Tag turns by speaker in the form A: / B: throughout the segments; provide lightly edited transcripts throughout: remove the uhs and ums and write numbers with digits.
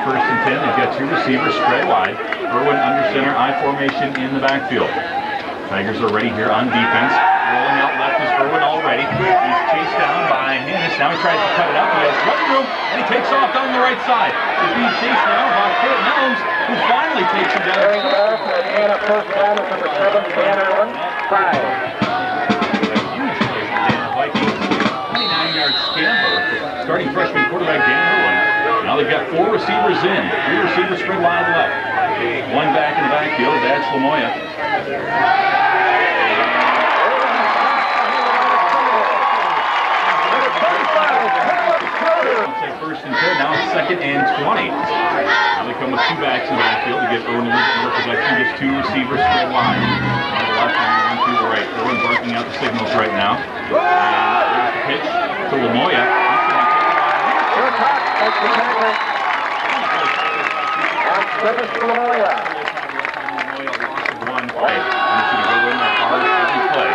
A: first and 10. They've got two receivers spread wide. Irwin under center, I formation in the backfield. Tigers are ready here on defense. Rolling out left is Irwin already. He's chased down by Hannes. Now he tries to cut it up. He has running room, and he takes off down the right side. He's being chased now by Kurt Nelms, who finally takes him down.
B: First down is number 7, Dan Irwin, 5.
A: A huge play from the Vikings. 29-yard scamper. Starting freshman quarterback Dan Irwin. Now they've got four receivers in. Three receivers spread wide left. One back in the backfield. That's Lamoya. First and 10, now it's second and 20. Now they come with two backs in the backfield to get Irwin more protection. Gets two receivers spread wide. On the left and one to the right. Irwin barking out the signals right now. And there's the pitch to Lamoya. One play. He's going to go in there hard every play.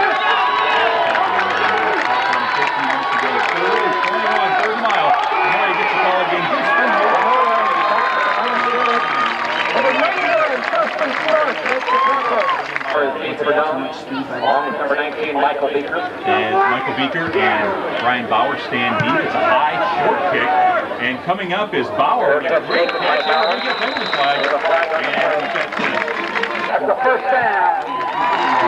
B: Number 19, Michael Beaker.
A: And Michael Beaker and Ryan Bauer stand deep. It's a high, short kick. And coming up is Bauer. Got a great catch. We're going to get penalty flag.
B: That's the first down.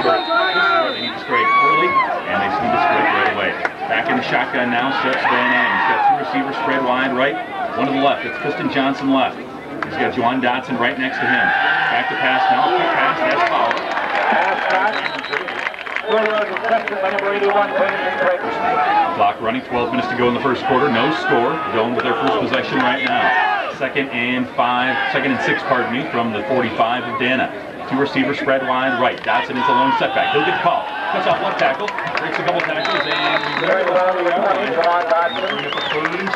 A: This is where they need to strike early, and they seem to strike right away. Back in the shotgun now, steps Van Ann. He's got two receivers spread wide right, one to the left. It's Kristen Johnson left. He's got Juwan Dotson right next to him. Back to pass now, quick pass, that's Bauer. Clock running, 12 minutes to go in the first quarter. No score. Doane with their first possession right now. Second and 6, pardon me, from the 45 of Dana. Two receivers spread wide right. Dotson is a lone setback. He'll get the call. Cuts off left tackle. Breaks a couple tackles and very well.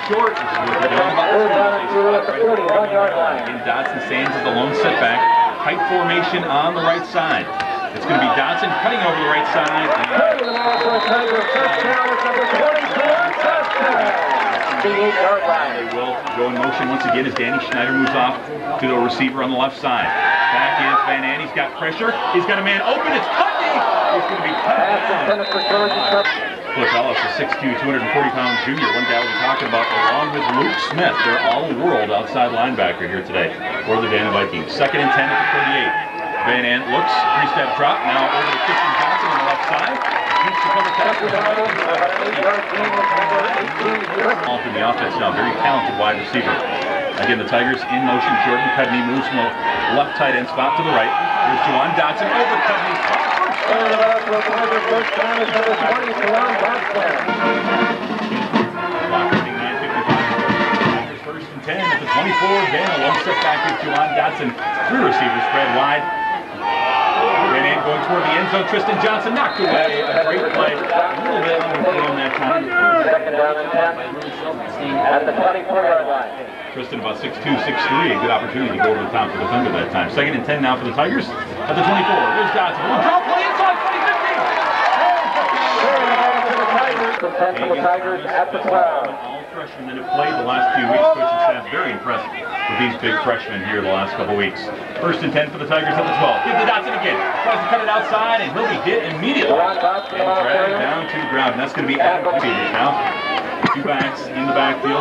A: Short. And Dotson stands as the lone setback. Tight formation on the right side. It's going to be Dotson cutting over the right side. They will go in motion once again as Danny Schneider moves off to the receiver on the left side. Back is Van Ann. He's got pressure. He's got a man open. It's Putney. He's going to be cut down. Cliff Ellis, a 6'2", 240-pound junior. One guy we'll be talking about along with Luke Smith. They're all-world outside linebacker here today for the Dana Vikings. Second and 10 at the 38. Van Ann looks, three-step drop, now over to Kristen Johnson on the left side. Keeps the cover tackle. All from the offense now, very talented wide receiver. Again, the Tigers in motion. Jordan Cudney moves from the left tight end spot to the right. Here's Juwan Dotson over Cudney. Clock running 9:55. First and 10 at the 24. Dana one step back with Juwan Dotson. Three receivers spread wide. Van Ann going toward the end zone. Tristan Johnson knocked away. A great play. A little bit underthrown that time.
B: Second down and 10 at the 24-yard line.
A: Tristan about 6'2", 6'3". A good opportunity to go over the top for the defender that time. Second and 10 now for the Tigers at the 24. Here's Johnson. Draw play inside 20-15.
B: 10 for the Tigers at the 12.
A: All freshmen that have played the last few weeks. Coaching staff very impressed with these big freshmen here the last couple weeks. First and 10 for the Tigers at the 12. Give the Dotson again. Tries to cut it outside, and he'll be hit immediately. And dragged down to the ground. And that's going to be Adam Peters now. Two backs in the backfield.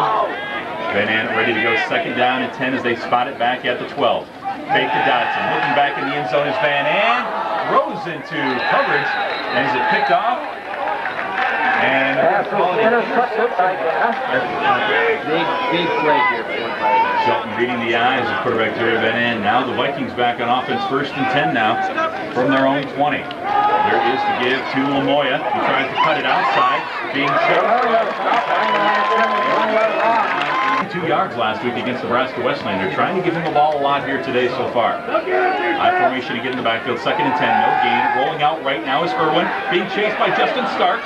A: Van Ann ready to go second down and 10 as they spot it back at the 12. Fake to Dotson. Looking back in the end zone is Van Ann. Throws into coverage. And is it picked off? And
C: big play here.
A: Shelton reading the eyes of quarterback Jerry Van Ann. Now the Vikings back on offense, first and 10 now from their own 20. There is the give to Lamoya, who tries to cut it outside, being choked. 2 yards last week against Nebraska Wesleyan. They're trying to give him the ball a lot here today so far. High formation to get in the backfield, second and 10, no gain. Rolling out right now is Irwin, being chased by Justin Stark.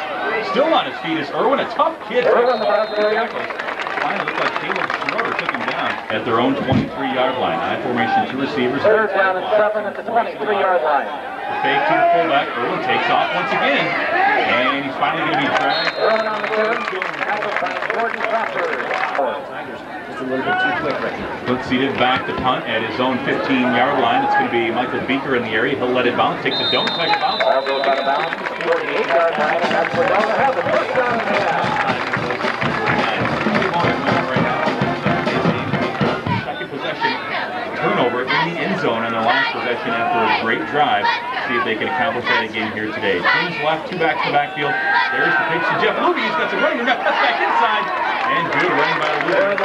A: Still on his feet is Irwin, a tough kid. finally looked like Caleb Schroeder took him down at their own 23-yard line. High formation, 2 receivers.
B: Third down and 7 at the 23-yard line.
A: The fake to the fullback. Irwin takes off once again. And he's finally going to be dragged.
B: Irwin on the field. Tackled by Jordan Crawford.
C: Just a little bit too quick right now.
A: Split seated back to punt at his own 15-yard line. It's going to be Michael Beaker in the area. He'll let it bounce. Takes a don't Tiger bounce.
B: Ball goes out of bounds. 48-yard line. And that's where they'll have the first down in the half.
A: Second possession. Turnover in the end zone on the last possession after a great drive. See if they can accomplish that again here today. Teams left, 2 backs in the backfield. There's the pitch to Jeff Luby. He's got some running enough. That's back inside. And good running by Luby.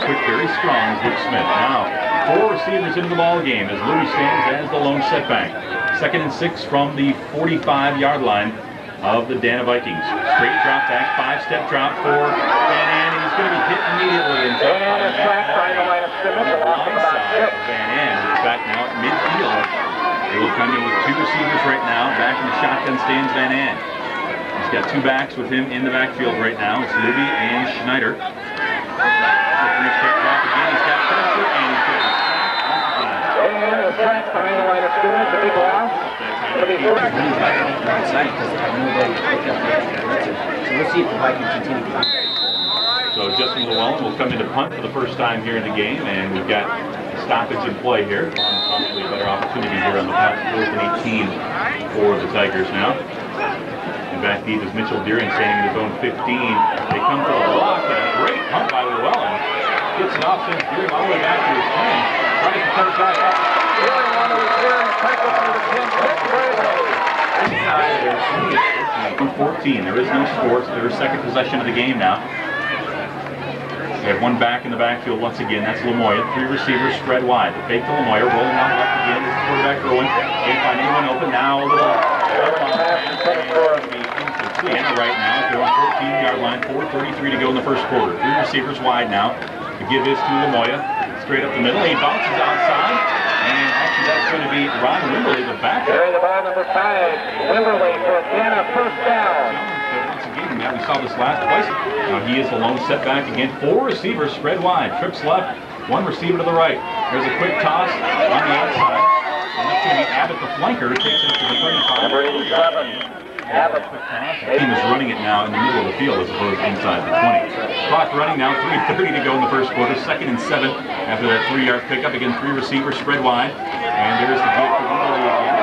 A: Quick, very strong is Luke Smith. Now, 4 receivers into the ball game as Luby stands as the lone setback. 2nd and 6 from the 45-yard line of the Dana Vikings. Straight drop back, 5-step drop for Van Ann, and he's going to be hit immediately. And
B: Van Ann is back by the line of scrimmage.
A: Van Ann is back now at midfield. They will come in with 2 receivers right now. Back in the shotgun stands Van Ann. He's got 2 backs with him in the backfield right now. It's Luby and Schneider. Second step drop again. He's got pressure, and he's going to be sacked.
B: Van Ann is back behind the line of scrimmage. The big loss. It'll be first.
C: Outside because they have nobody to pick up the extra blitzer. So we'll see if the Vikings continue to do.
A: So Justin Llewellyn will come into punt for the first time here in the game, and we've got a stoppage in play here. Possibly a better opportunity here on the punt. 4th and 18 for the Tigers now. And back deep is Mitchell Deering standing at his own 15. They come for a block, and a great punt by Llewellyn. Gets an offense Deering all the way back to his 10. Tries to cut it back up.
B: Deering on the return. Tackle for the 10.
A: 14. There is no score. It's their second possession of the game now. They have 1 back in the backfield once again. That's Lamoya. 3 receivers spread wide. The fake to Lamoya. Rolling out left again. This is quarterback Irwin. Can't find anyone open. Now a little incomplete right now. They're on 14-yard line. 4:33 to go in the first quarter. 3 receivers wide now. The give is to Lamoya. Straight up the middle. He bounces outside. And actually that's going to be Ron Wimberly, the backup.
B: Carry the ball, number 5. Wimberly for Dana, first down.
A: Once again, we saw this last twice. Now he is the lone setback again. 4 receivers spread wide. Trips left, 1 receiver to the right. There's a quick toss on the outside. And that's going to be Abbott, the flanker, who takes it up to the 35.
B: Number 87. Abbott.
A: The team is running it now in the middle of the field as opposed to inside the 20. Clock running now, 3:30 to go in the first quarter. 2nd and 7 after that 3-yard pickup. Again, 3 receivers spread wide. And there's the give to Wimberly again.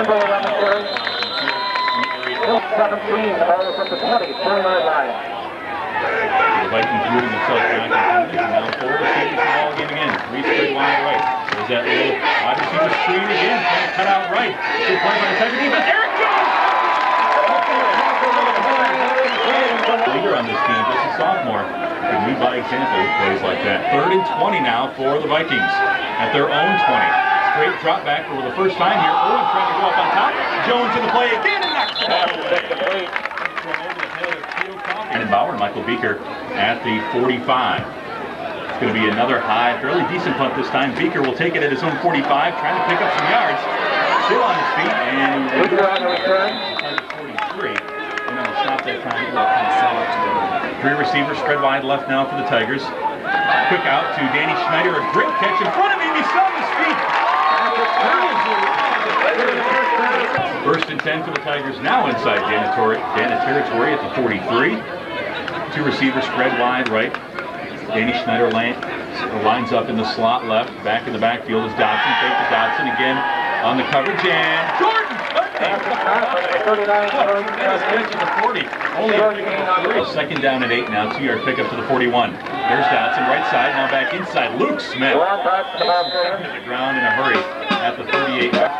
B: Wimberly on the turn. 17, the ball is at the 20-yard line.
A: The Vikings moving themselves back into and now 4 receivers in the ball game again. 3 straight wide right. There's that little wide receiver screen again. Trying to cut out right. Good play by the Tiger defense. There it goes! Leader on this team, just a sophomore. You can lead by example with plays like that. 3rd and 20 now for the Vikings at their own 20. Straight drop back for the first time here. Irwin trying to go up on top. Jones in the play again and knocks it out. And Bauer and Michael Beaker at the 45. It's going to be another high, fairly decent punt this time. Beaker will take it at his own 45, trying to pick up some yards. Still on his feet, and
B: Beaker on the return.
A: 43. And then we'll stop that time. 3 receivers spread wide left now for the Tigers. Quick out to Danny Schneider, a great catch in front of him. He's on his feet. 1st and 10 for the Tigers, now inside Dana territory at the 43. 2 receivers spread wide right. Danny Schneider lines up in the slot left. Back in the backfield is Dodson. Fake to Dodson again on the coverage, and Jordan! The 40. Only a 2nd down and 8 now. 2-yard pickup to the 41. There's Dodson, right side, now back inside. Luke Smith. To the ground in a hurry at the 38. Clock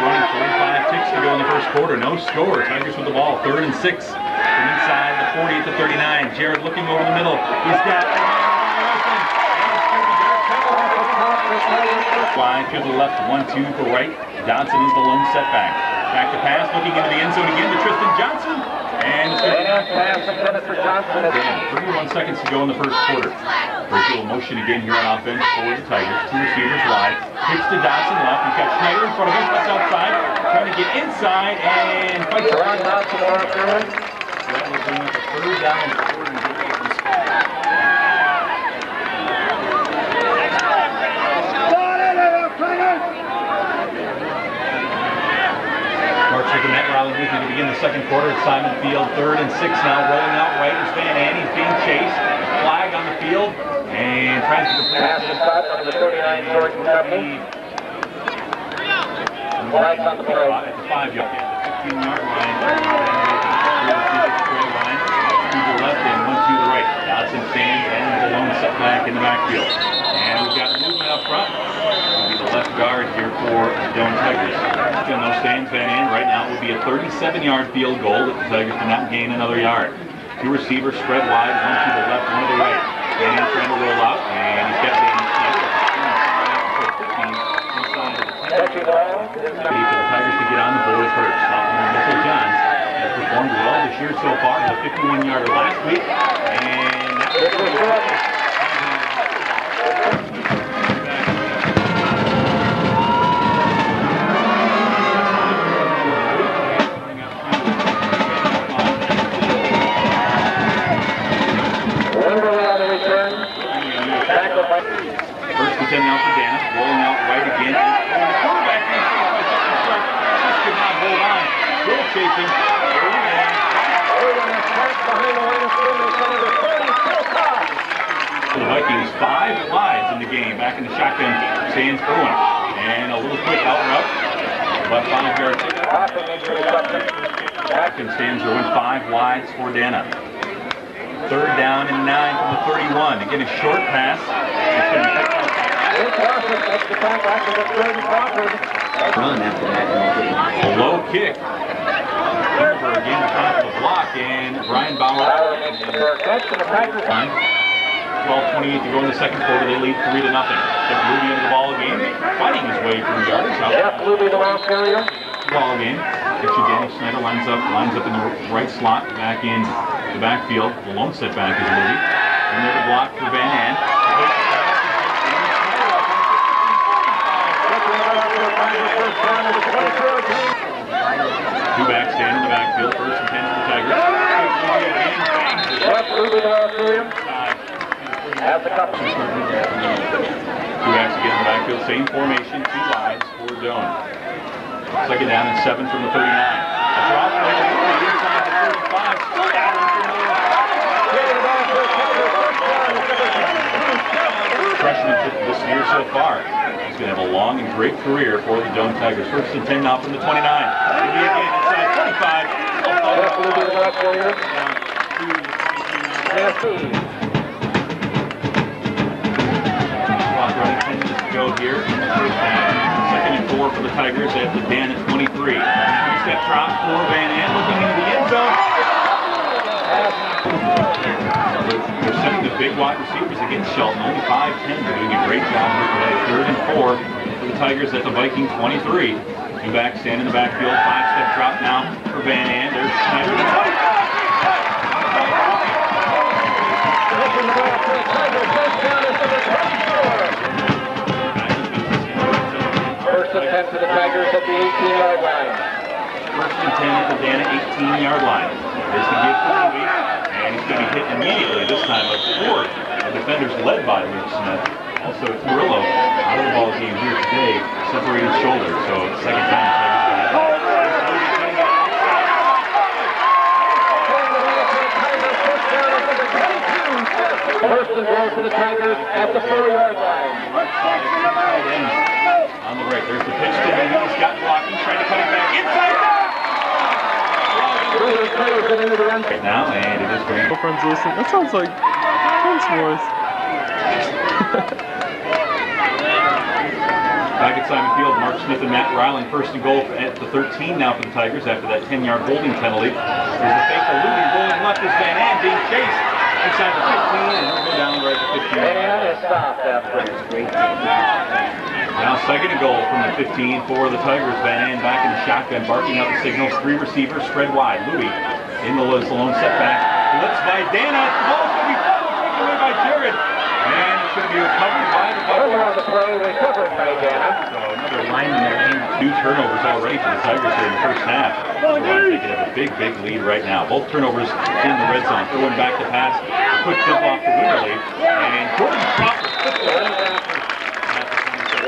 A: running, 45 ticks to go in the first quarter. No score. Tigers with the ball. 3rd and 6. From inside the 40 at the 39. Jared looking over the middle. He's got flying to the left, 1-2 for right. Dodson is the lone setback. Back to pass, looking into the end zone again to Tristan Johnson. And it's going to be 31 seconds to go in the first quarter. Great little motion again here on offense for the Tigers. Two receivers wide. Pitch to Dodson left. He's got Schneider in front of him. Cuts outside. Trying to get inside and fights.
B: Ron Dodson on third.
A: That will bring up a third down and forward and get away from the spot. Marks with the net rally with you to begin the second quarter. It's Simon Field, 3rd and 6 now. Rolling out right is Van Ann. He's being chased. Flag on the field and trying to complete
B: Pass is caught on the 39 George Company. Flag on the play.
A: At the 5-yard, the 15-yard line. To the left and one to the right. Dodson stands and the lone setback in the backfield. And we've got movement up front. It'll be the left guard here for the Doane Tigers. Still no stands, Van Ann. Right now it would be a 37-yard field goal if the Tigers do not gain another yard. Two receivers spread wide, one to the left, one to the right. Van Ann trying to roll out, and he's got Doane for the Tigers to get on the board first. Sophomore Mitchell Johns has performed well this year so far. The 51-yarder last week, and that's First and 10 now for Dana, rolling out right again. The quarterback just could not hold on. Still chasing. The Vikings 5 wides in the game. Back in the shotgun stands Irwin. And a little quick out route. About 5 yards. Back and stands Irwin 5 wides for Dana. 3rd down and 9 from the 31. Again, a short pass. It's going to be picked up.
C: Run after that.
A: A low kick. Over again, top of the block, and Brian Bauer. 12:28 to go in the second quarter. They lead 3-0. Jeff Luby into the ball game, fighting his way through yardage.
B: Jeff Luby, the last carrier.
A: Ball game. Picture Danny Schneider lines up in the right slot, back in the backfield. The lone setback is Luby. And there's a block for Van Ann. Two backs stand in the backfield. 1st and 10 for the Tigers.
B: Jeff Luby, the last carrier. Has the cup.
A: Two backs again in the backfield. Same formation. 2 wides for Doane. 2nd down and 7 from the 39. A drop play to Luby inside the 35. Still down freshman this year so far. He's going to have a long and great career for the Doane Tigers. 1st and 10 now from the 29. Luby again inside 25.
B: Jeff Luby, the last carrier.
A: Clock running 10 minutes to go here. 2nd and 4 for the Tigers at the Dan at 23. Step drop for Van Ann looking into the end zone. They're sending the big wide receivers against Shelton. Only 5'10". They're doing a great job here today. 3rd and 4 for the Tigers at the Viking 23. Two backs stand in the backfield. 5-step drop now for Van Ann. There's Schneider.
B: First and 10 for the Tigers at the 18-yard line.
A: 1st and 10 at the Dana 18-yard line. There's the give for Luby, and he's going to be hit immediately this time by 4 defenders led by Luke Smith. Also, Turillo out of the ball game here today, separated shoulder, so it's the 2nd time.
B: First and goal for the Tigers at the 4-yard line.
A: On the right, there's the pitch to him. He's got blocking, trying to cut it back inside. Right now, and it is great.
D: Girlfriend's listening. That sounds like Prince voice.
A: Back at Simon Field, Mark Smith and Matt Ryland 1st and goal at the 13 now for the Tigers after that 10-yard holding penalty. There's the fake for Luby rolling left as Van Ann being chased inside the 15 and he'll go down right at the 15.
B: Van Ann is stopped after.
A: Now 2nd and goal from the 15 for the Tigers. Van Ann back in the shotgun, barking out the signals. 3 receivers spread wide. Luby in the lone setback. Blitz by Dana. The ball's going to be taken away by by Jared. And it's going to be recovered by the
B: Over on the play, recovered by Dana.
A: So another lineman there in. 2 turnovers already for the Tigers here in the first half. So they could have a big lead right now. Both turnovers in the red zone. Throwing back the pass. Quick jump off the Wimberly. And Jordan Crawford.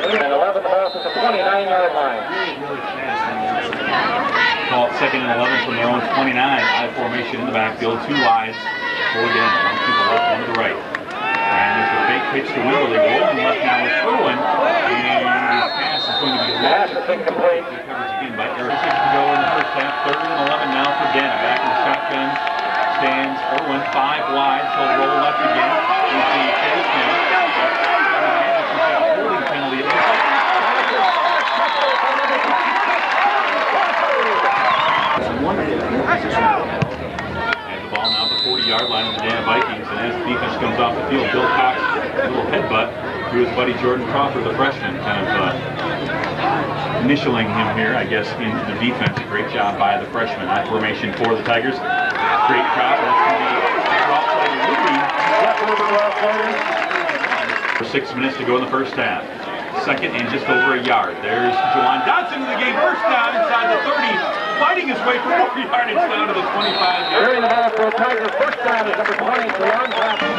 B: And 11 balls at the 29-yard line.
A: Call it 2nd and 11 from their own 29. High formation in the backfield. 2 wides. 4 again. 1 to the left, 1 to the right. And there's a fake pitch to Wimberly. Rolling left now is Irwin. And his pass is going to be lost.
B: Incomplete.
A: Coverage again by Eric. 6 to go in the first half. 3rd and 11 now for Dana. Back in the shotgun stands Irwin. 5 wide. He'll roll left again. You see Chase now. Holding penalty. And the ball now at the 40-yard line of the Dana Vikings. And as the defense comes off the field, Bill Cox, a little headbutt to his buddy Jordan Crawford, the freshman, kind of initialing him here, I guess, into the defense. A great job by the freshman. High formation for the Tigers. Great drop. That's going to be a drop play to Louie. For 6 minutes to go in the first half. 2nd and just over a yard. There's Jawan Dodson in the game. First down inside the 30. Fighting his way for more yardage down to the 25.
B: Carrying the ball for the Tigers. First down is number 20, Jawan Dodson.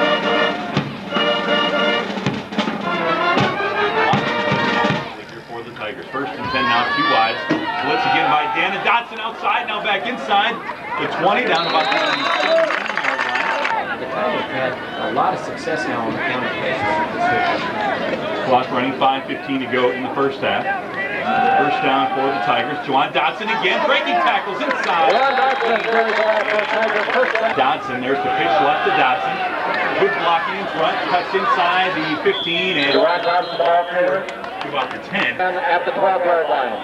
A: For the Tigers. 1st and 10 now, 2 wides. Blitz again by Dana Dodson outside, now back inside. The 20 down about the 17-yard line.
C: The Tigers had a lot of success now on the counter plays.
A: Clock running, 5:15 to go in the first half. First down for the Tigers. Jawan Dodson again, breaking tackles inside. Dodson, there's the pitch left to Dodson. Good blocking in front, cuts inside the 15 and about the 10.
B: At the 12-yard line.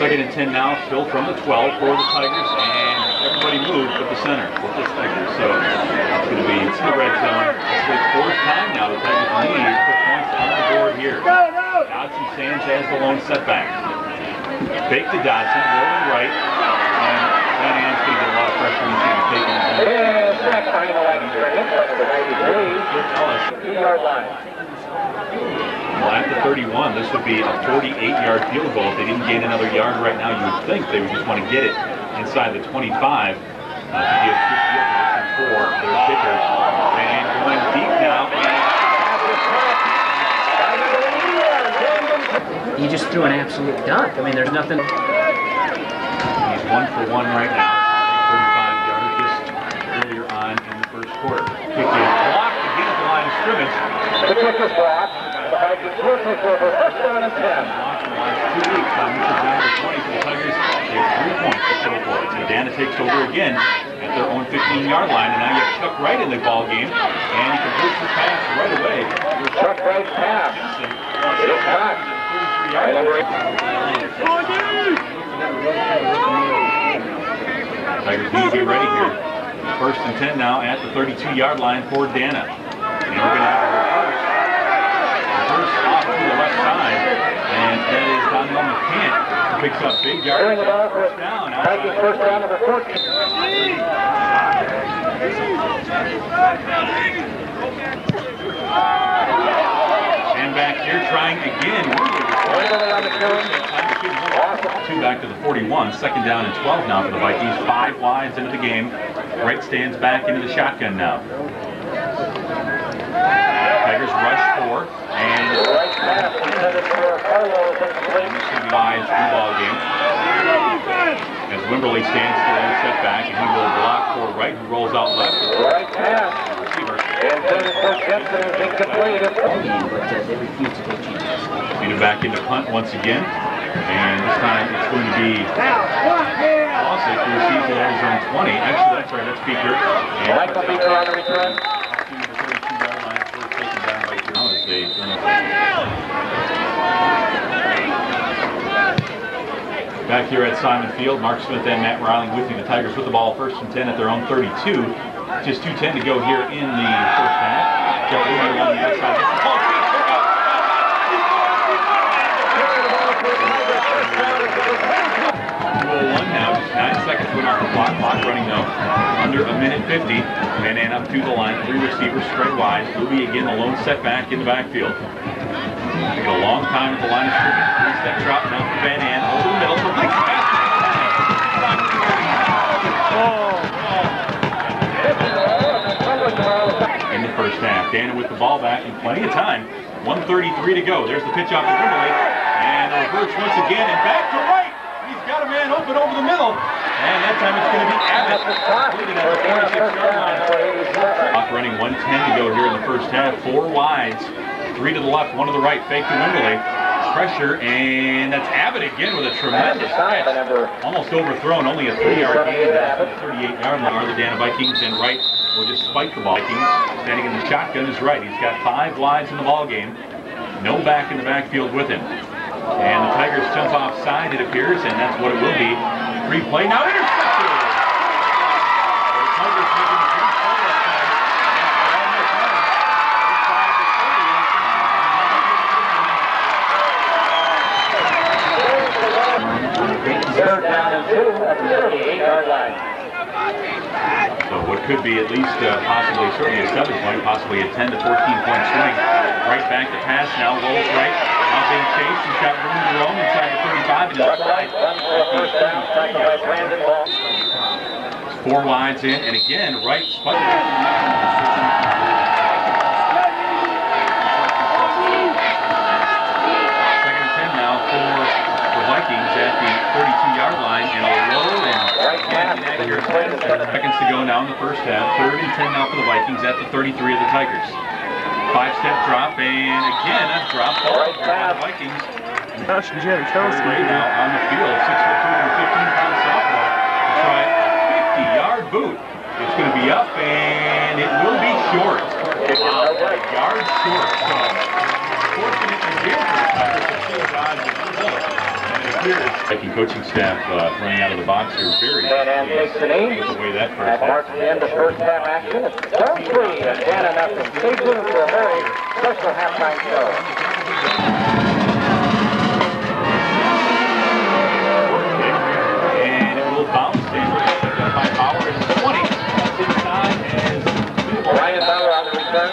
A: 2nd and 10 now, still from the 12 for the Tigers, and everybody moved at the center for the Tigers. So it's going to be to the red zone. It's the 4th time now the Tigers need to put points on the board here. Dodson stands as the lone setback. Fake to Dodson, rolling right, and Van Ann's going to get a lot of pressure when he's going to be taken.
B: And back behind the line, number 93, 2-yard line.
A: Well, at the 31, this would be a 48-yard field goal. If they didn't gain another yard right now, you would think they would just want to get it inside the 25 to give good field position for their kicker. And going deep now.
C: He just threw an absolute dunk. I mean, there's nothing.
A: He's 1 for 1 right now. 35-yarder just earlier on in the first quarter. Kick is blocked again at the line of scrimmage.
B: The kick is blocked. The Vikings will take over. First down and 10.
A: Blocked in the last 2 weeks. On which is down to 20 for the Tigers. They have 3 points to show for it. So Dana takes over again at their own 15-yard line. And now you have Chuck Wright in the ball game. And he completes the pass right away.
B: Chuck Wright's pass. It is caught.
A: Tigers need to be ready here. 1st and 10 now at the 32-yard line for Dana. And we're going to have a reverse off to the left side. And that is Donnell McCann, who picks up big yardage. First down.
B: First down number 14.
A: And back here trying again. Two back to the 41. 2nd down and 12 now for the Vikings. 5 wides into the game. Wright stands back into the shotgun now. Tigers rush 4 and wides in the ball game. As Wimberly stands to the set back, and he will block for Wright, who rolls out left.
B: Right pass.
A: Receiver.
B: And for Jensen is incomplete.
C: But they refuse to take chances.
A: Lead him back into punt once again. And this time it's going to be Fawcett, who receives it at his own 20. Actually, that's right, that's Beaker. And
B: Michael Beaker on the return.
A: To the 32-yard line, first taken down by now as they back here at Simon Field. Mark Smith and Matt Riley with you. The Tigers with the ball 1st and 10 at their own 32. Just 2:10 to go here in the first half. Jeff Luger on the outside. 2:01 now, just 9 seconds went off the clock. Clock running though. Under a minute 50. Van Ann up to the line. 3 receivers spread wide. Luby again, the lone setback in the backfield. Taking a long time at the line of scrimmage. 3-step drop now for Van Ann. Over the middle for Blake. In the first half. Dana with the ball back and plenty of time. 1:33 to go. There's the pitch off to Wimberly. And the reverse once again and back to right. He's got a man open over the middle. And that time it's going to be Abbott. Completed at the 46-yard line. Clock running 1:10 to go here in the first half. 4 wides. 3 to the left, 1 to the right. Fake to Wimberly. Pressure, and that's Abbott again with a tremendous catch. Almost overthrown, only a 3-yard gain at the 38-yard line. The Dana Vikings and Wright will just spike the ball. Vikings standing in the shotgun is Wright. He's got 5 wides in the ball game. No back in the backfield with him. And the Tigers jump offside, it appears, and that's what it will be. Free play now, intercepted. The Tigers making a free play that time.
B: Third down and 2 at the 38-yard line.
A: So what could be at least possibly, certainly a 7-point, possibly a 10 to 14-point swing. Right back to pass now, rolls right. Now being chased, he's got room to roam inside the 35 and inside. 4 wides in, and again, Wright spiked. Second and 10 now for Vikings at the 32-yard line, and a low and inaccurate. Seconds to go now in the first half. 3rd and 10 now for the Vikings at the 33 of the Tigers. 5-step drop, and again a drop ball for the Vikings.
D: Gosh, Janet Kelsey
A: right now on the field, 6'2", 215-pound sophomore to try a 50-yard boot. It's going to be up, and it will be short. Wow, a yard short. So fortunately here for the Tigers, the field odds are low. Viking coaching staff running out of the box here very pleased with the way that first half.
B: Marks the end of first half action. It's 3 and Dana nothing. Stay tuned for a very special halftime show.
A: And it will bounce in. Picked up by Power. It's 20. That's inside as
B: Ryan Bauer on the return.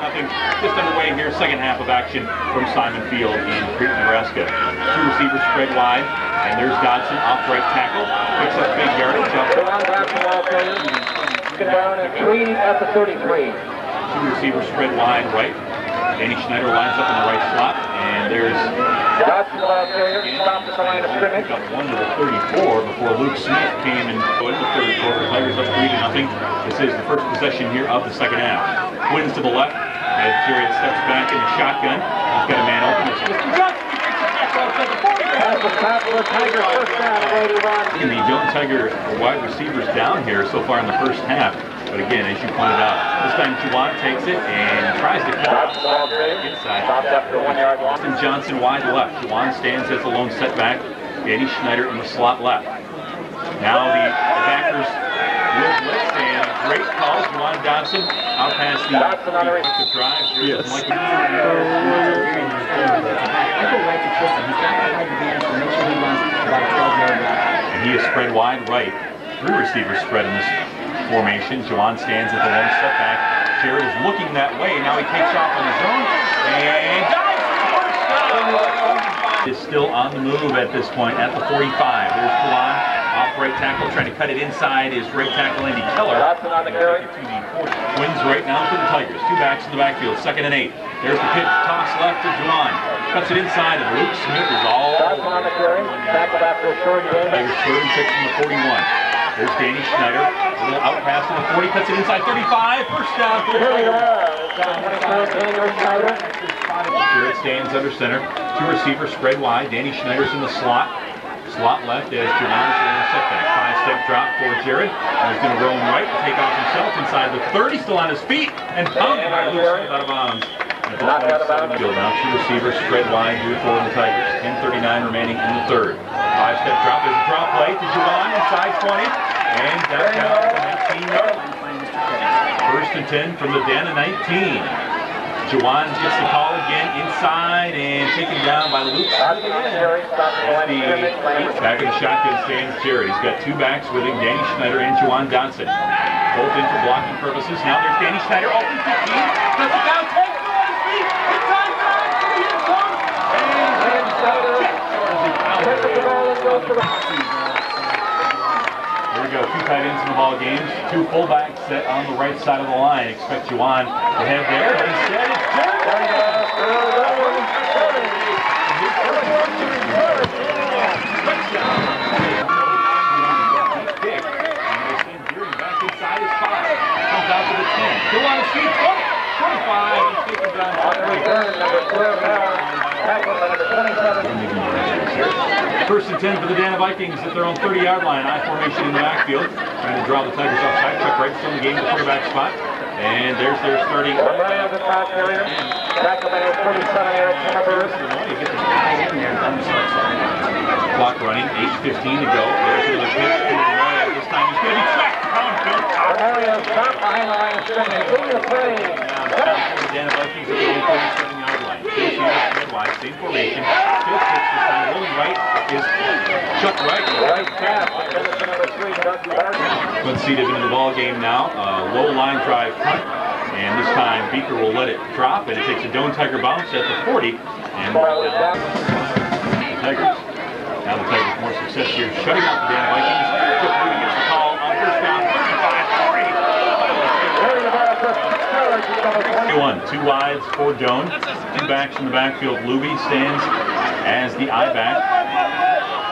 A: Nothing just underway here. Second half of action from Simon Field in Crete, Nebraska. 2 receivers spread wide, and there's Dodson off right tackle. Picks up big yardage.
B: Get down at 3 at the 33.
A: 2 receivers spread wide right. Danny Schneider lines up in the right slot, and there's
B: Dodson ball carrier stopped at the line of scrimmage.
A: Got 1 to the 34 before Luke Smith came and put in the third quarter. Tigers up 3-0. This is the first possession here of the second half. Twins to the left as Jarrett steps back in the shotgun. He's got a man open. It's Mr. Johnson. He takes a tackle outside the 40.
B: That's the top of the Tiger first down of 81.
A: And the Doane Tiger wide receivers down here so far in the first half. But again, as you pointed out, this time Juwan takes it and tries to cut inside.
B: Stopped after 1 yard line.
A: Austin Johnson wide left. Juwan stands as the lone setback. Danny Schneider in the slot left. Now the backers will blitz and great call. Juwan Dodson out past the defensive drive.
C: I
D: Yes.
C: go right to Tristan. He's got to hide the bands to make sure he runs about a 12-yard route.
A: And he is spread wide right. 3 receivers spread in this formation. Juwan stands at the lone setback. Jarrett is looking that way. Now he takes off on his own and dives for the first down. Is still on the move at this point at the 45. There's Juwan off right tackle, trying to cut it inside is right tackle Andy Keller.
B: Dodson on the carry.
A: Wins right now for the Tigers. 2 backs in the backfield. 2nd and 8. There's the pitch. Toss left to Juwan. Cuts it inside, and Luke Smith is all.
B: Dodson on the carry. Tackled after a short game.
A: Tigers 3rd and 6 from the 41. There's Danny Schneider. A little out pass to the 40. Cuts it inside 35. First down for the Tigers. Jarrett stands under center. 2 receivers spread wide. Danny Schneider's in the slot. Slot left as Juwan's in the setback. 5-step drop for Jarrett. He's going to roam right and take off himself inside the 30. Still on his feet and pounded by Luke Smith out of bounds. Now 2 receivers spread wide here for the Tigers. 10:39 remaining in the 3rd. 5-step drop. There's a drop play to Juwan inside 20. And that's down to the 19-yard line. 1st and 10 from the Dana 19. Doane gets the call again inside and taken down by Luke. Back in the shotgun stands Jared. He's got two backs with him, Danny Schneider and Doane Johnson. Both in for blocking purposes. Now there's Danny Schneider, open 15. Cuts it down, takes it on his feet. Inside drive to the end zone. Here we go, two tight ends in the ball game. Two fullbacks set on the right side of the line. Expect Doane to head there, but instead it's Jared. Inside his 5, comes out to the 10. Still on his feet, 20, 25, he's taken down. On the return, number 12 now, tackle number 27. First and 10 for the Doane Vikings at their own 30-yard line. I formation in the backfield, trying to draw the Tigers offside. Chuck Wright still in the game, the quarterback spot. And there's their starting. The top carrier. Tackle number 47, Eric September. Clock running, 8:15 to go. There's another pitch to Roy. This time he's going to be tracked down. Memorial stop behind the line of scrimmage. In the play. Now the Doane Vikings at the 37-yard line. Spread wide, same formation. Fifth pitch this time. Rolling right is Chuck Wright. Right tap. Number 3, Doug Barton. Conceded into the ball game now. Low line drive punt. And this time Beaker will let it drop, and it takes a Doane Tiger bounce at the 40. And the Tigers. Now the Tigers more success here, shutting out the Doane Vikings. Chuck Wright gets the call on first down, 35-40. Two wides for Doane. Two backs in the backfield. Luby stands as the I-back.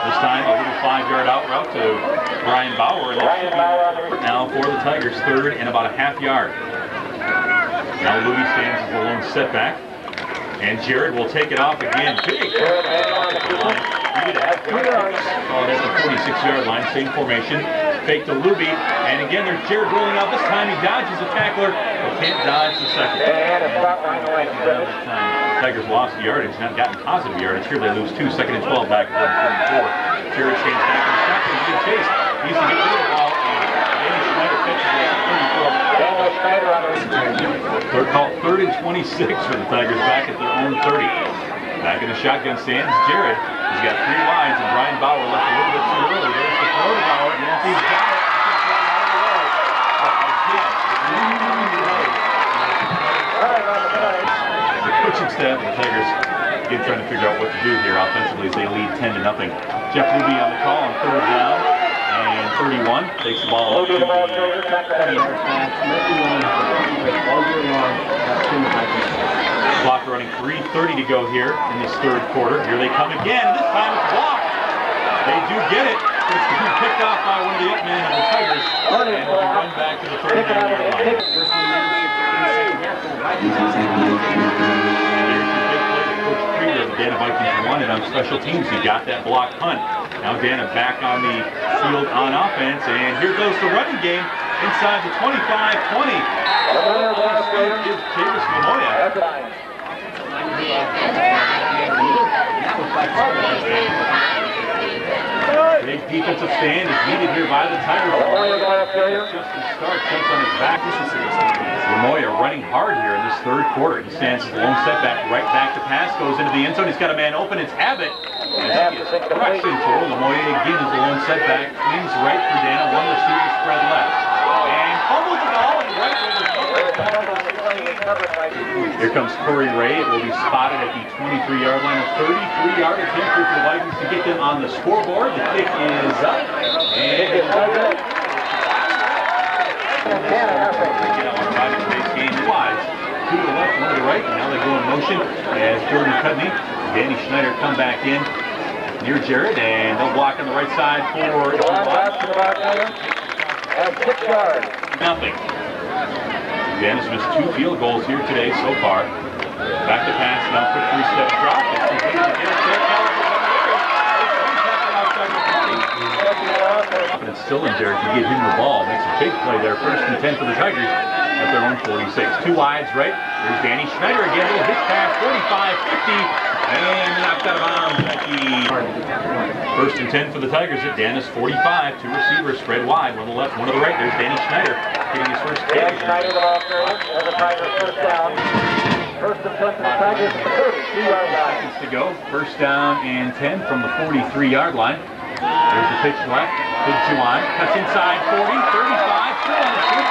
A: This time a little 5-yard out route to Brian Bauer. Now for the Tigers, third and about a half yard. Now Luby stands as the lone setback. And Jared will take it off again. Big. At the 46-yard line, same formation. Fake to Luby, and again there's Jared rolling out. This time he dodges a tackler, but can't dodge the second. And a stop line away. Tigers lost yardage, not gotten positive yardage. Here they lose 2, second and 12 back at 34. Jared changes back in the shotgun, good chase. Needs to get rid of the ball, and Danny Schneider catches it at 34. They're called 3rd and 26 for the Tigers back at their own 30. Back in the shotgun stands Jared. He's got 3 wides, and Brian Bauer left a little bit too early. There's the throw to Bauer. He's got it. The coaching staff of the Tigers again trying to figure out what to do here offensively as they lead 10-0. Jeff Luby on the call on 3rd down. And 31 takes the ball up to the 20-yard clock running, 3:30 to go here in this 3rd quarter. Here they come again, and this time it's blocked. They do get it. It's picked off by one of the up men of the Tigers, and will run back to the 39-yard line. And there's the big play that Coach Krieger of the Doane Vikings wanted on special teams. He got that block punt. Now Doane back on the field on offense, and here goes the running game inside the 25-20. Is Chavis Lamoya. Big defensive stand is needed here by the Tigers. Justin Stark jumps on his back. Lamoya running hard here in this 3rd quarter. He stands as the lone setback, right back to pass, goes into the end zone. He's got a man open. It's Abbott. As he is crushed into Lamoya again as the lone setback. Swings right for Doane. One receiver spread left. And fumbles the ball and right over the cover. Here comes Corey Ray. It will be spotted at the 23-yard line. A 33-yard attempt for the Vikings to get them on the scoreboard. The kick is up. And it's good. Game wise. 2 to the left, 1 to the right. And now they go in motion as Jordan Cudney, Danny Schneider come back in near Jared, and they'll block on the right side for and 6 yards. Nothing. Dan has missed 2 field goals here today so far. Back to pass now, quick 3-step drop. And it's still in Jared to get him the ball. Makes a big play there. 1st and 10 for the Tigers at their own 46. 2 wides right. There's Danny Schneider again. Little hitch pass, 45-50. And knocked out of bounds at the 1st and 10 for the Tigers at Doane's 45. 2 receivers spread wide. 1 to the left, 1 to the right. There's Danny Schneider getting his first catch. Schneider the ball carrier as the Tigers 1st down.
B: First and 10 for the Tigers at the 32-yard line.
A: Seconds to go. First down and 10 from the 43-yard line. There's the pitch left. Big Doane cuts inside 40, 35, still on the shoot,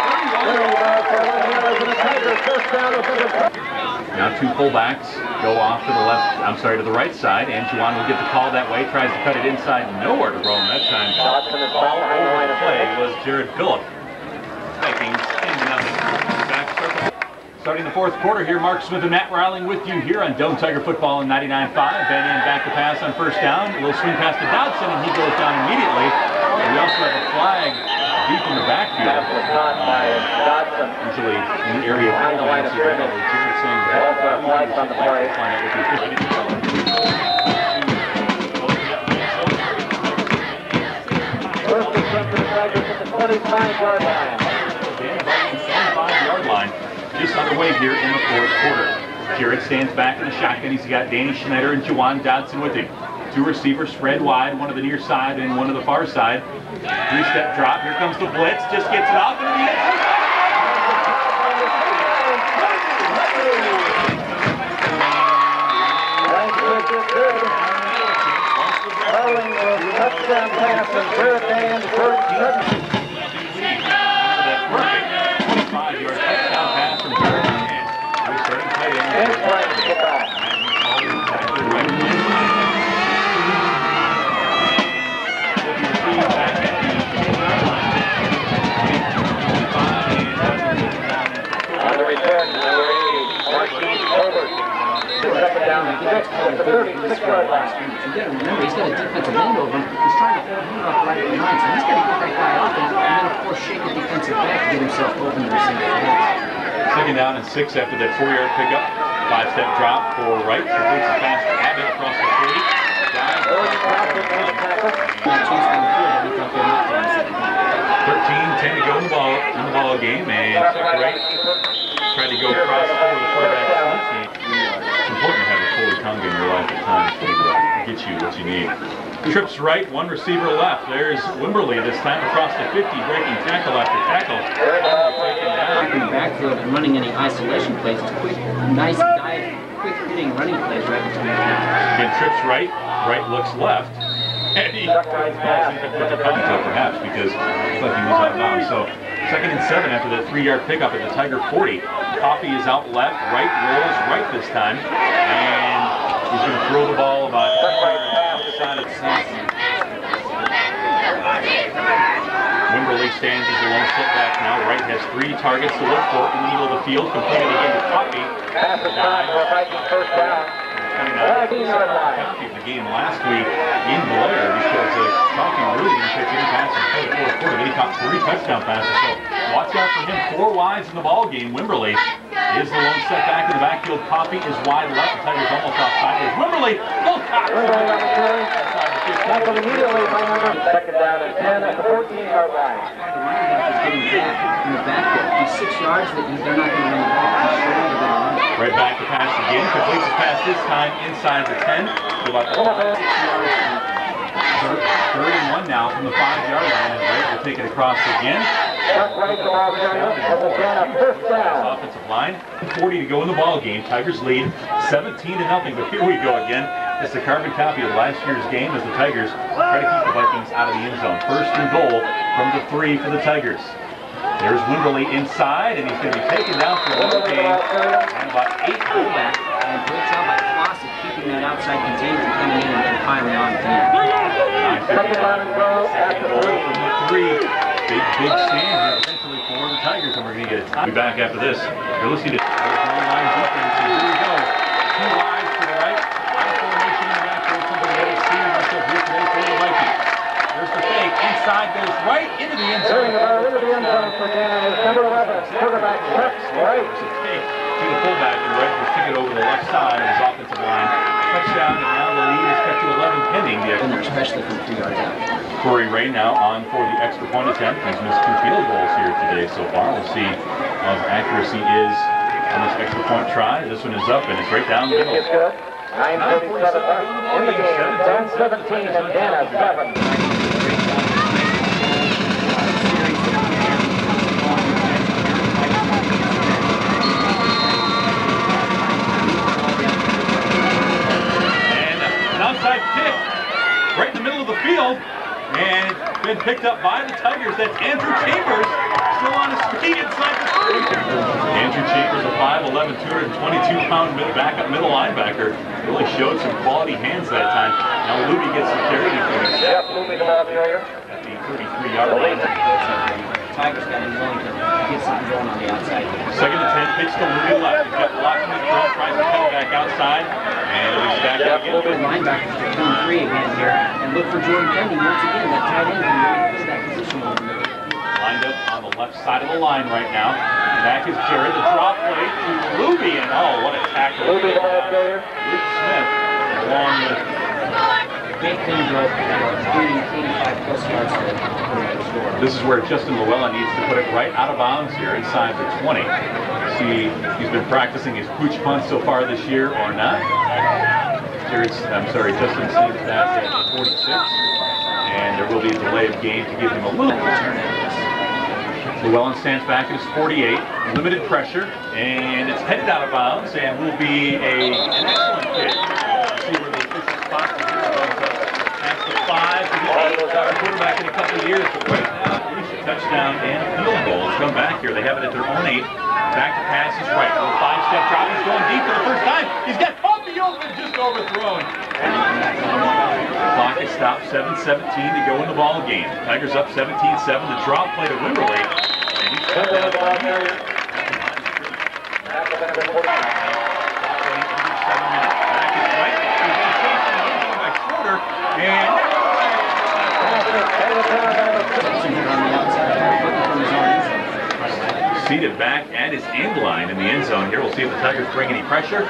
A: 31. Now two fullbacks go off to the left, to the right side, and Doane will get the call that way, tries to cut it inside, nowhere to roam that time. All over the play was Jared Phillip. Vikings 10-0. Back circle. Starting the fourth quarter here, Mark Smith and Matt Rouling with you here on Doane Tiger Football in 99.5. Van Ann back to pass on first down. A little swing pass to Dodson, and he goes down immediately. And we also have a flag deep in the backfield. Usually in the area of the line of scrimmage.
B: Also a flag on the play. First and 10 for the Tigers at the 25-yard line.
A: 75-yard line. Just underway here in the fourth quarter. Jarrett stands back in the shotgun. He's got Danny Schneider and Juwan Dodson with him. Two receivers spread wide, one to the near side and one to the far side. Three-step drop. Here comes the blitz. Just gets it off into the end zone.
B: Touchdown pass from Jarrett Van Ann.
A: 25-yard touchdown pass from Jarrett Van Ann. We're starting tight end.
B: And Frank to get back. On the return, number 8, Marquise Colbert. Second down and 6 at the 36-yard line.
C: You got to remember, he's got a defensive end over him. He's trying to hold him up right at the line, so he's got to get that guy off him, and then of course shake the defensive back to get himself open to receive the pass.
A: Second down and 6 after that 4-yard pickup. 5-step drop for Wright. Completes the pass to Abbott across the 40. Dives. 13-10 to go in the ball game, and Wright tried to go across the quarterback. It's important to have a fully tongue in your life at times to get you what you need. Trips right, one receiver left. There's Wimberly this time across the 50, breaking tackle after tackle. Taken down.
C: In the backfield and running any isolation plays, it's quick, nice dive, quick hitting running plays right between the lines.
A: Again, trips right, Wright looks left. And he falls into contact perhaps because it's like he was out of bounds. So second and 7 after that 3-yard pickup at the Tiger 40. Coffey is out left, Wright rolls right this time. And he's going to throw the ball about outside of the season. Wimberly stands as a lone setback now. Wright has 3 targets to look for in the middle of the field. Completed again to Coffey.
B: Pass is time for a Viking first down.
A: Coffey the game last week in Blair because Coffey really didn't catch any passes in the fourth quarter. He caught 3 touchdown passes. So watch out for him. 4 wides in the ball game. Wimberly is the lone setback in the backfield. Coffey is wide left. The Tigers almost offside. There's Wimberly.
B: Wimberly on the carry. Tackled immediately by number. Second down and 10 at the 14-yard line.
C: The running back is getting back in the backfield. He's 6 yards that they're not going to run the ball. He's sure they're going to run.
A: Right back to pass again. Completes his pass this time inside the 10. About 6 yards. Third and 1 now from the 5-yard line. And Wright will take it across again.
B: Right the ball carrier. Again, a first down.
A: Offensive line. 40 to go in the ball game. Tigers lead 17-0. But here we go again. It's a carbon copy of last year's game as the Tigers try to keep the Vikings out of the end zone. First and goal from the 3 for the Tigers. There's Wimberly inside, and he's going to be taken down for the game. And about 8
C: fullback, and great job by Kloss of keeping that outside containment from coming in and piling on to him.
B: Second down and goal after
A: 3. Big stand here potentially for the Tigers, and we're going to get a time. We'll be back after this. You're listening to line defense, and here we go. 2 wides to the right. Formation in the backfield. Somebody that is seeing myself here today for the Vikings. There's the fake. Inside goes right into the end zone.
B: Into the end zone for Dan is number 11. Quarterback Chuck Wright.
A: To the fullback, and Wright will stick it over the left side of his offensive line. Touchdown, and now the lead is cut to 11 pending the extra.
C: Especially from 3 yards out.
A: Corey Ray now on for the extra point attempt. He's missed 2 field goals here today so far. We'll see how his accuracy is on this extra point try. This one is up, and it's right down the middle.
B: 9:37 left in the game. 10-17 and Dana 7.
A: right in the middle of the field. And it's been picked up by the Tigers. That's Andrew Chambers, still on his feet inside the 30. Andrew Chambers, a 5'11", 222-pound backup middle linebacker. Really showed some quality hands that time. Now Luby gets the carry.
B: Yep, Luby the ball carrier.
A: At the 33-yard line.
C: Tigers got to be willing to get something going on the outside.
A: Second and 10, pitch to Luby left. He's got blocked in the front, tries to cut it back outside. And he's back out again.
C: Good linebackers to come free again here. And look for Jordan Pending once again. That tight end can really play that position over there.
A: Lined up on the left side of the line right now. Back is Jared. The drop play to Luby. And oh, what a tackle.
B: Luby the ball carrier.
A: Luke Smith along with
C: Big thing broke. 85 plus yards to score.
A: This is where Justin Llewellyn needs to put it right out of bounds here inside the 20. See, he's been practicing his pooch punt so far this year or not. Justin sees that at 46. And there will be a delay of game to give him a little bit. Llewellyn stands back at his 48. Limited pressure. And it's headed out of bounds and will be an excellent kick. See where the official spot is. That's the 5 to the 8. Quarterback in a couple of years. But right now, at least a touchdown and a field goal. Let's come back here. They have it at their own 8. Back to pass is right. Little 5-step drop. He's going deep for the first time. He's got Coffee open, just overthrown. Clock is stopped. 7:17 to go in the ball game. Tigers up 17-7. The drop play to Wimberly. And he's cut down by here. Back is right. He's going to chase him by Schroeder. And seated back at his end line in the end zone here. We'll see if the Tigers bring any pressure.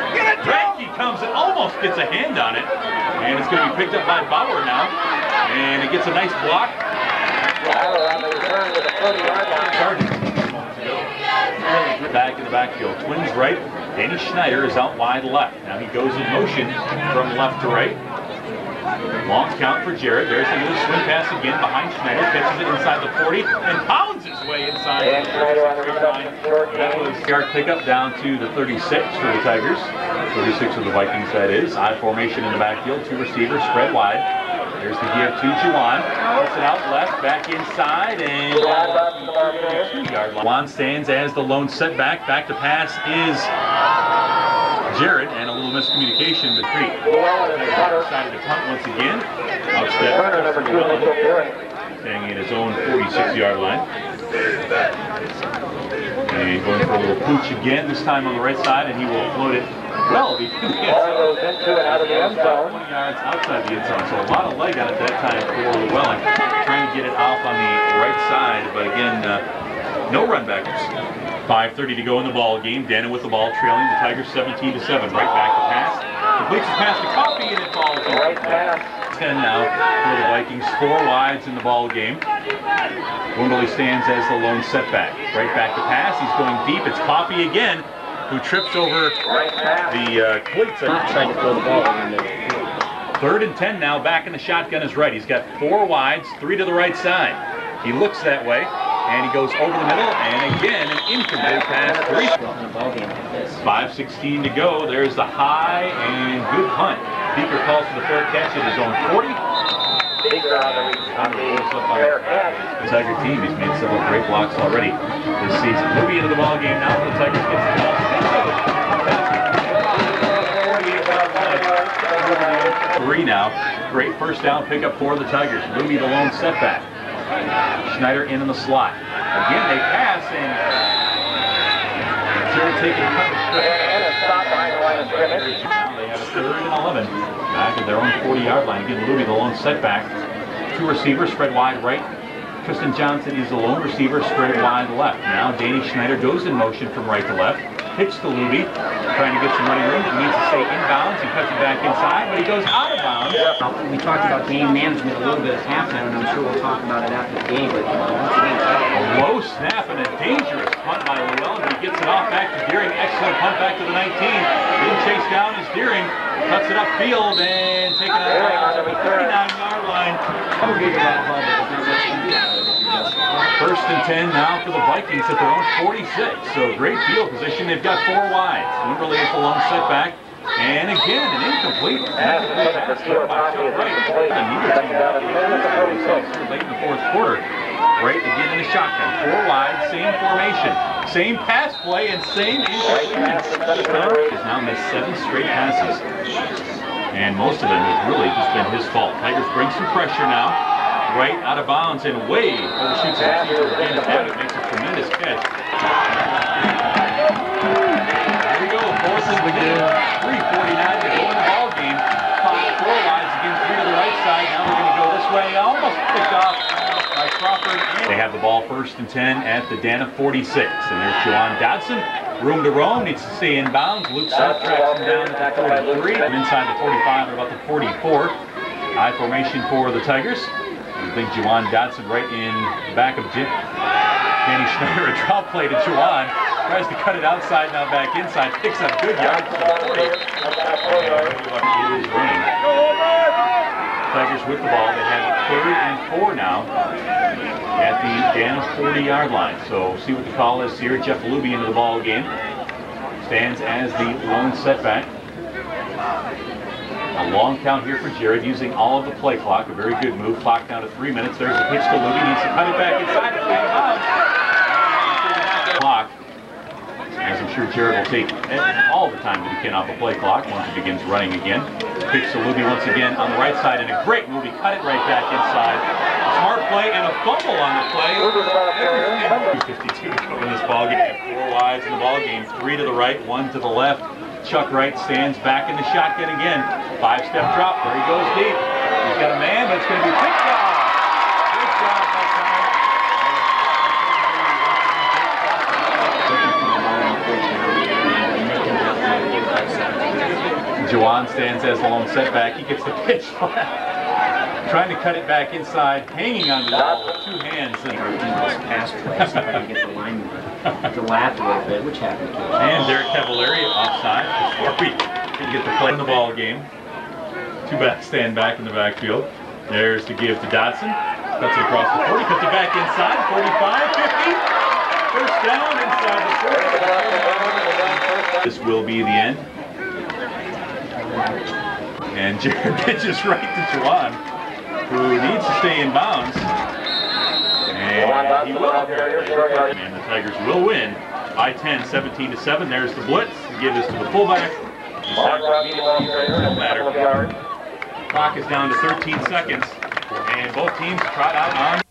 A: He comes and almost gets a hand on it. And it's going to be picked up by Bauer now. And it gets a nice block.
B: Bauer on the return with a 30-yard line.
A: Back in the backfield. Twins right. Danny Schneider is out wide left. Now he goes in motion from left to right. Long count for Jared. There's a little swing pass again behind Schneider. Catches it inside the 40 and pounds his way inside.
B: And Schneider on the reception.
A: That was yard pickup down to the 36 for the Tigers. 36 for the Vikings, that is. I formation in the backfield. 2 receivers spread wide. There's the give to Juwan. Puts it out left, back inside, and 2-yard line. Juwan stands as the lone setback. Back to pass is Jared, and a little miscommunication between. Decided to punt once again. Outstep staying in his own 46-yard line. And going for a little pooch again, this time on the right side, and he will float it well between the
B: Ball goes into and out of the end zone.
A: 20 yards outside the end zone, so a lot of leg on it that time for Llewellyn. Trying to get it off on the right side, but again, no run backwards. 5:30 to go in the ball game. Dana with the ball, trailing the Tigers 17-7. Right back to pass. Completes the pass to Coffee, and it falls.
B: Right pass.
A: 10 now for the Vikings. 4 wides in the ball game. Wimberly stands as the lone setback. Right back to pass. He's going deep. It's Coffee again, who trips over the cleats.
C: Not trying to throw the ball in there.
A: 3rd and 10 now. Back in the shotgun is right. He's got 4 wides, 3 to the right side. He looks that way. And he goes over the middle, and again, an incomplete pass. 5:16 to go. There's the high and good punt. Beaker calls for the fair catch at his own 40.
B: Beaker on the fair catch.
A: The Tiger team, he's made several great blocks already this season. Moving into the ball game now. The Tigers gets the ball. 3 now. Great first down pickup for the Tigers. Luby the lone setback. Schneider in the slot. Again, they pass, and Jared taking
B: And a stop behind the line of scrimmage.
A: Now they have a 3rd and 11. Back at their own 40-yard line. Again, Luby the lone setback. 2 receivers spread wide right. Tristan Johnson is the lone receiver spread wide left. Now Danny Schneider goes in motion from right to left. Pitch to Luby, trying to get some running room. He needs to stay inbounds. He cuts it back inside, but he goes out of bounds.
C: We talked about game management a little bit at halftime, and I'm sure we'll talk about it after the game. But once again,
A: a low snap and a dangerous punt by Llewellyn. He gets it off back to Deering. Excellent punt back to the 19. Being chased down is Deering. Cuts it upfield and taken out to the 39-yard line. 1st and 10 now for the Vikings at their own 46. So great field position. They've got 4 wides. Wimberly is the lone setback. And again, an incomplete.
B: Pass intended for Steele Coffee is incomplete. Second down and 10 at the 46.
A: Late in the fourth quarter. Right again in the shotgun. 4 wide, same formation, same pass play, and same incompleteness. Has now missed 7 straight passes. And most of them have really just been his fault. Tigers bring some pressure now. Right out of bounds and way overshoots the receiver. Again, Abbott makes a tremendous catch. Here we go, 4th and 3:49 to go in the ball game. 4 wides again, 3 to the right side. Now we're going to go this way. Almost picked off by Crawford. They have the ball 1st and 10 at the Dana 46. And there's Doane Dodson. Room to roam, needs to stay in bounds. Luke South tracks him down at the 43. Inside the 45 at about the 44. High formation for the Tigers. I think Doane Dodson right in the back of Danny Schneider. A drop play to Doane. Tries to cut it outside, now back inside. Picks up good yards to the 40. Tigers with the ball. They have 3rd and 4 now at the Dana 40-yard line. So see what the call is here. Jeff Luby into the ball game. Stands as the lone setback. A long count here for Jared, using all of the play clock. A very good move. Clock down to 3 minutes. There's a pitch to Luby. Needs to cut it back inside. Clock. As I'm sure Jared will take all the time that he can off the play clock once it begins running again. Pitch to Luby once again on the right side, and a great move. He cut it right back inside. A smart play and a fumble on the play. 2:52 to go in this ball game. 4 wides in the ball game. 3 to the right, 1 to the left. Chuck Wright stands back in the shotgun again. 5-step drop. There he goes deep. He's got a man, but it's going to be picked off. Good job that time. Doane stands as the lone setback. He gets the pitch flat. Trying to cut it back inside, hanging on the ball with 2 hands.
C: Pass plays, trying to get the lineman to laugh a little bit, which happened.
A: And Derek Cavallari offside before we can get the play in the ball game. 2 backs stand back in the backfield. There's the give to Dodson. Cuts it across the 40, cuts it back inside. 45, 50. First down inside the 40. This will be the end. And Jared pitches right to Doane, who needs to stay in bounds. And he will. And the Tigers will win by 10, 17-7. There's the blitz. Give this to the fullback. No matter. Clock is down to 13 seconds. And both teams trot out on.